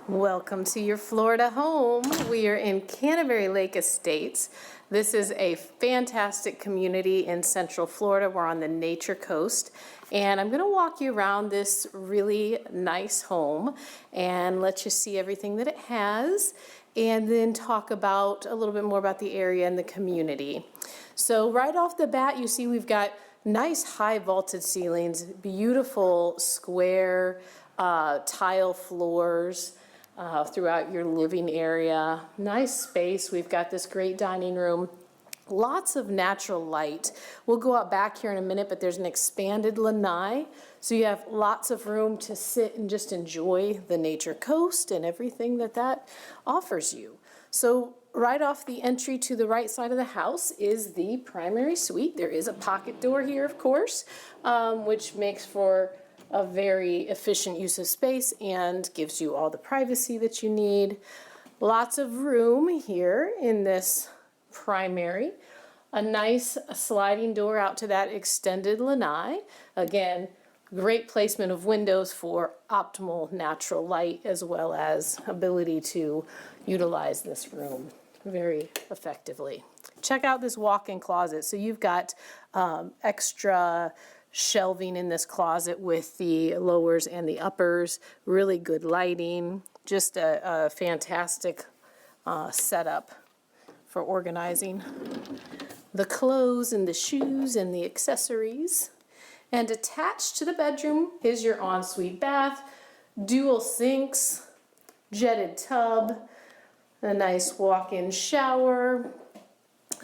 Welcome to your Florida home. We are in Canterbury Lake Estates. This is a fantastic community in Central Florida. We're on the Nature Coast, and I'm going to walk you around this really nice home and let you see everything that it has, and then talk about a little bit more about the area and the community. So right off the bat, you see we've got nice high vaulted ceilings, beautiful square tile floors throughout your living area. Nice space. We've got this great dining room. Lots of natural light. We'll go out back here in a minute, but there's an expanded lanai. So you have lots of room to sit and just enjoy the Nature Coast and everything that offers you. So right off the entry to the right side of the house is the primary suite. There is a pocket door here, of course, which makes for a very efficient use of space and gives you all the privacy that you need. Lots of room here in this primary. A nice sliding door out to that extended lanai. Again, great placement of windows for optimal natural light as well as ability to utilize this room very effectively. Check out this walk-in closet. So you've got extra shelving in this closet with the lowers and the uppers, really good lighting, just a fantastic setup for organizing the clothes and the shoes and the accessories. And attached to the bedroom is your ensuite bath, dual sinks, jetted tub, a nice walk-in shower,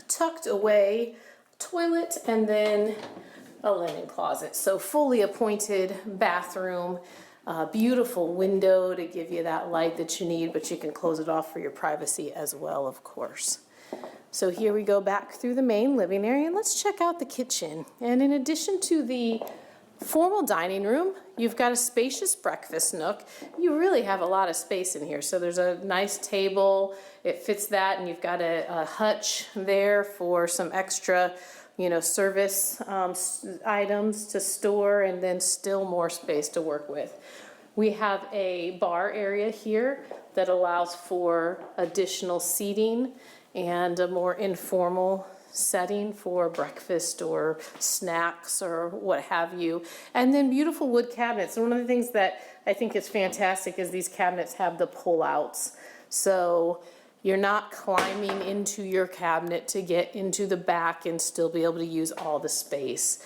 tucked away toilet, and then a linen closet. So fully appointed bathroom, beautiful window to give you that light that you need, but you can close it off for your privacy as well, of course. So here we go back through the main living area, and let's check out the kitchen. And in addition to the formal dining room, you've got a spacious breakfast nook. You really have a lot of space in here. So there's a nice table, it fits that, and you've got a hutch there for some extra service items to store, and then still more space to work with. We have a bar area here that allows for additional seating and a more informal setting for breakfast or snacks or what have you. And then beautiful wood cabinets. And one of the things that I think is fantastic is these cabinets have the pull-outs. So you're not climbing into your cabinet to get into the back and still be able to use all the space.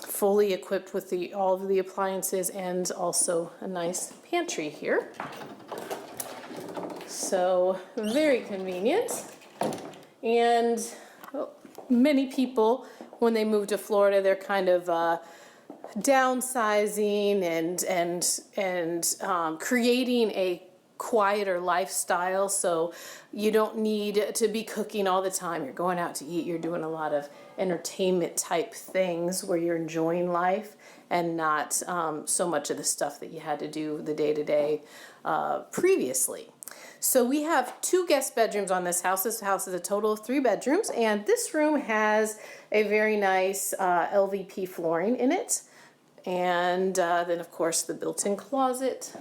Fully equipped with all of the appliances and also a nice pantry here. So very convenient. And many people, when they move to Florida, they're kind of downsizing and creating a quieter lifestyle, so you don't need to be cooking all the time. You're going out to eat, you're doing a lot of entertainment type things where you're enjoying life and not so much of the stuff that you had to do the day-to-day previously. So we have 2 guest bedrooms on this house. This house is a total of 3 bedrooms, and this room has a very nice LVP flooring in it, and then of course the built-in closet.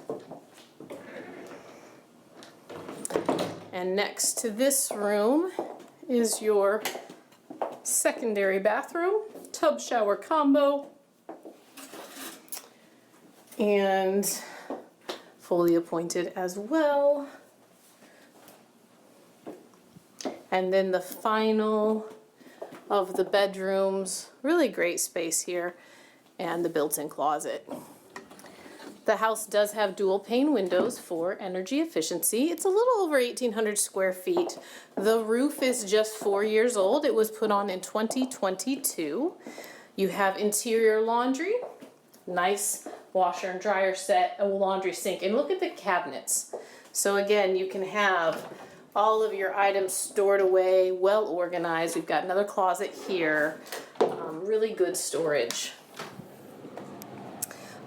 And next to this room is your secondary bathroom, tub shower combo, and fully appointed as well. And then the final of the bedrooms, really great space here, and the built-in closet. The house does have dual pane windows for energy efficiency. It's a little over 1,800 square feet. The roof is just 4 years old. It was put on in 2022. You have interior laundry, nice washer and dryer set, a laundry sink, and look at the cabinets. So again, you can have all of your items stored away, well organized. We've got another closet here, really good storage.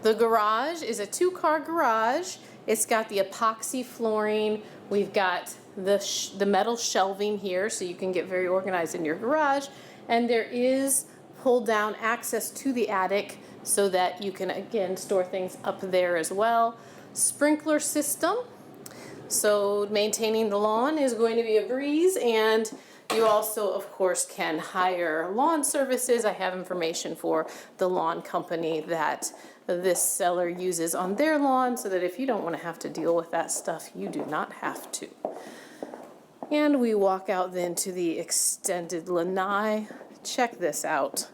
The garage is a 2-car garage. It's got the epoxy flooring. We've got the metal shelving here, so you can get very organized in your garage. And there is pull down access to the attic so that you can, again, store things up there as well. sprinkler system. So maintaining the lawn is going to be a breeze, and you also, of course, can hire lawn services. I have information for the lawn company that this seller uses on their lawn, so that if you don't want to have to deal with that stuff, you do not have to. And we walk out then to the extended lanai. Check this out.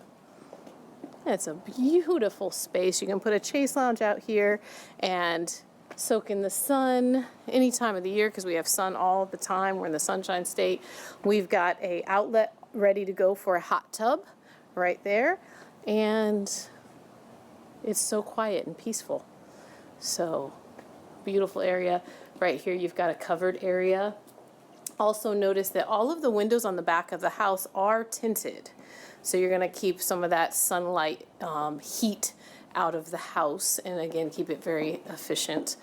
It's a beautiful space. You can put a chase lounge out here and soak in the sun any time of the year, because we have sun all the time. We're in the Sunshine State. We've got a outlet ready to go for a hot tub right there, and it's so quiet and peaceful. So beautiful area. Right here you've got a covered area. Also notice that all of the windows on the back of the house are tinted, so you're going to keep some of that sunlight heat out of the house, and again keep it very efficient.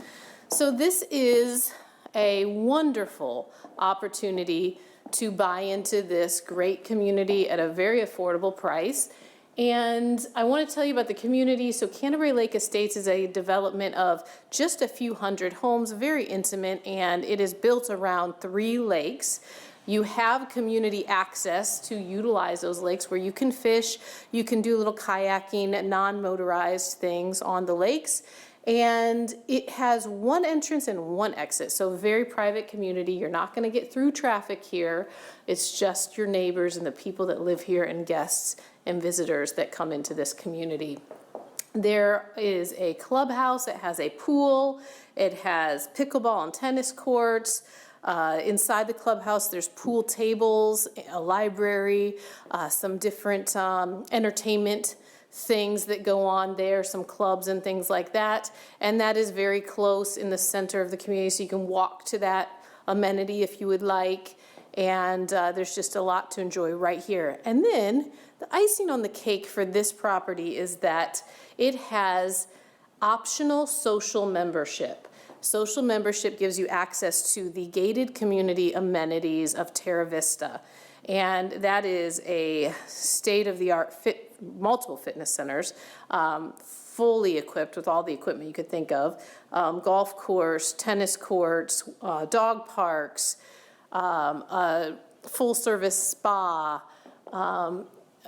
So this is a wonderful opportunity to buy into this great community at a very affordable price. And I want to tell you about the community. So Canterbury Lake Estates is a development of just a few hundred homes, very intimate, and it is built around 3 lakes. You have community access to utilize those lakes, where you can fish, you can do a little kayaking, non-motorized things on the lakes. And it has 1 entrance and 1 exit, so very private community. You're not going to get through traffic here. It's just your neighbors and the people that live here, and guests and visitors that come into this community. There is a clubhouse. It has a pool. It has pickleball and tennis courts. Inside the clubhouse, there's pool tables, a library, some different entertainment things that go on there, some clubs and things like that. And that is very close in the center of the community, so you can walk to that amenity if you would like. And there's just a lot to enjoy right here. And then the icing on the cake for this property is that it has optional social membership. Social membership gives you access to the gated community amenities of Terra Vista. And that is a state-of-the-art multiple fitness centers, fully equipped with all the equipment you could think of, golf course, tennis courts, dog parks, a full-service spa,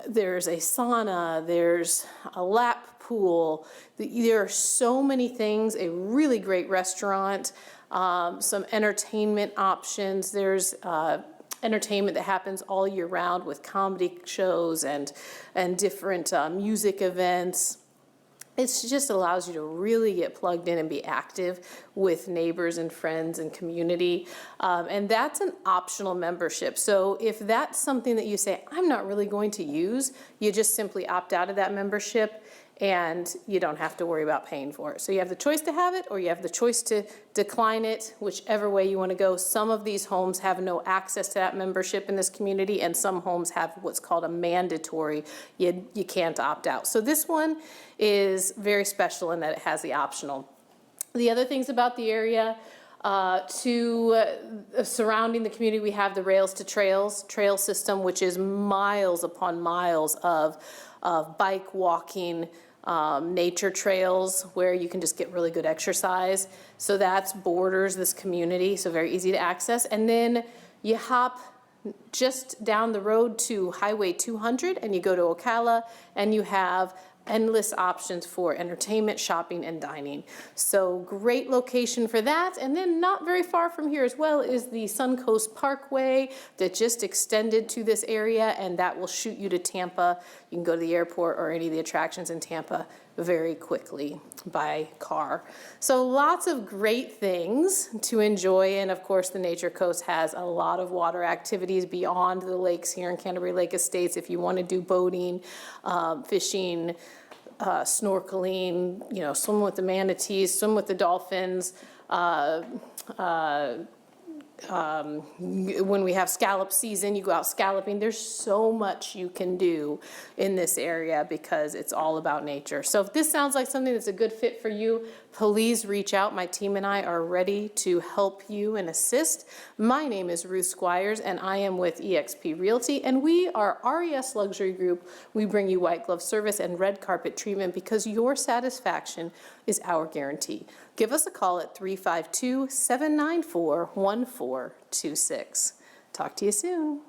there's a sauna, there's a lap pool. There are so many things, a really great restaurant, some entertainment options. There's entertainment that happens all year round with comedy shows and different music events. It just allows you to really get plugged in and be active with neighbors and friends and community. And that's an optional membership. So if that's something that you say, I'm not really going to use, you just simply opt out of that membership, and you don't have to worry about paying for it. So you have the choice to have it, or you have the choice to decline it, whichever way you want to go. Some of these homes have no access to that membership in this community, and some homes have what's called a mandatory, you can't opt out. So this one is very special in that it has the optional. The other things about the area, surrounding the community, we have the Rails to Trails trail system, which is miles upon miles of bike, walking, nature trails where you can just get really good exercise. So that's borders this community, so very easy to access. And then you hop just down the road to Highway 200 and you go to Ocala, and you have endless options for entertainment, shopping, and dining. So great location for that. And then not very far from here as well is the Suncoast Parkway that just extended to this area, and that will shoot you to Tampa. You can go to the airport or any of the attractions in Tampa very quickly by car. So lots of great things to enjoy, and of course the Nature Coast has a lot of water activities beyond the lakes here in Canterbury Lake Estates. If you want to do boating, fishing, snorkeling, swim with the manatees, swim with the dolphins, when we have scallop season, you go out scalloping. There's so much you can do in this area because it's all about nature. So if this sounds like something that's a good fit for you, please reach out. My team and I are ready to help you and assist. My name is Ruth Squires, and I am with eXp Realty, and we are RES Luxury Group. We bring you white glove service and red carpet treatment because your satisfaction is our guarantee. Give us a call at 352-794-1426. Talk to you soon.